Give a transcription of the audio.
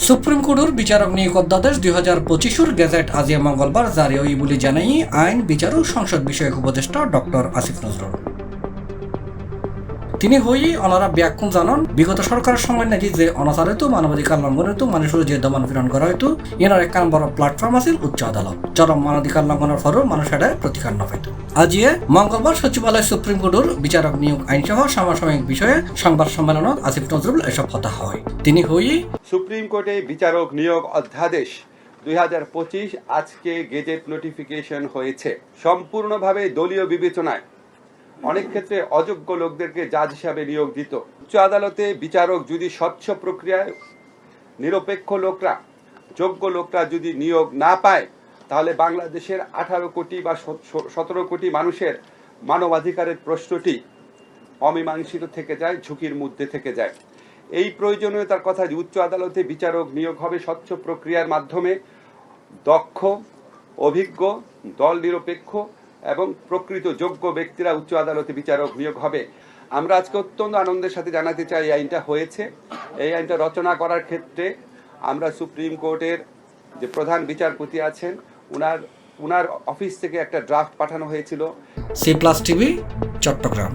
Supreme কোর্টের বিচারক নিয়োগ অধ্যাদেশ 2025 গেজেট আজিয়া মঙ্গলবার জারি হই বলে জানাই আইন বিচার ও সংসদ বিষয়ক উপদেষ্টা ডক্টর আসিফ নজরুল। তিনি হই ওনারা ব্যাখ্যান জানান বিগত সরকারের সময় নাকি যে অনাচারিত মানবাধিকার লঙ্ঘন হইতো মানুষের যে দমন পীড়ন করা হইতো এনার এক বড় প্ল্যাটফর্ম আছে উচ্চ আদালত। চরম মানবাধিকার লঙ্ঘনের পরও মানুষ এটা প্রতিকার না পাইত। আজিয়ে মঙ্গলবার সচিবালয় সুপ্রিম কোর্টের বিচারক নিয়োগ আইনসহ সমসাময়িক বিষয়ে সংবাদ সম্মেলনত আসিফ নজরুল এসব কথা হয়। তিনি হই সুপ্রিম কোর্টে বিচারক নিয়োগ অধ্যাদেশ 2025 আজকে গেজেট নোটিফিকেশন হয়েছে। সম্পূর্ণভাবে দলীয় বিবেচনায় অনেক ক্ষেত্রে অযোগ্য লোকদেরকে জাজ হিসাবে নিয়োগ দিত। উচ্চ আদালতে বিচারক যদি স্বচ্ছ প্রক্রিয়ায় নিরপেক্ষ লোকরা, যোগ্য লোকরা যদি নিয়োগ না পায়, তাহলে বাংলাদেশের 18 কোটি বা 17 কোটি মানুষের মানবাধিকারের প্রশ্নটি অমীমাংসিত থেকে যায়, ঝুঁকির মধ্যে থেকে যায়। এই প্রয়োজনীয়তার কথা যে উচ্চ আদালতে বিচারক নিয়োগ হবে স্বচ্ছ প্রক্রিয়ার মাধ্যমে, দক্ষ, অভিজ্ঞ, দল নিরপেক্ষ এবং প্রকৃত যোগ্য ব্যক্তিরা উচ্চ আদালতে বিচারক নিয়োগ হবে। আমরা আজকে অত্যন্ত আনন্দের সাথে জানাতে চাই এই আইনটা হয়েছে। এই আইনটা রচনা করার ক্ষেত্রে আমরা সুপ্রিম কোর্টের যে প্রধান বিচারপতি আছেন উনার অফিস থেকে একটা ড্রাফট পাঠানো হয়েছিল। C+ TV, Chittagong.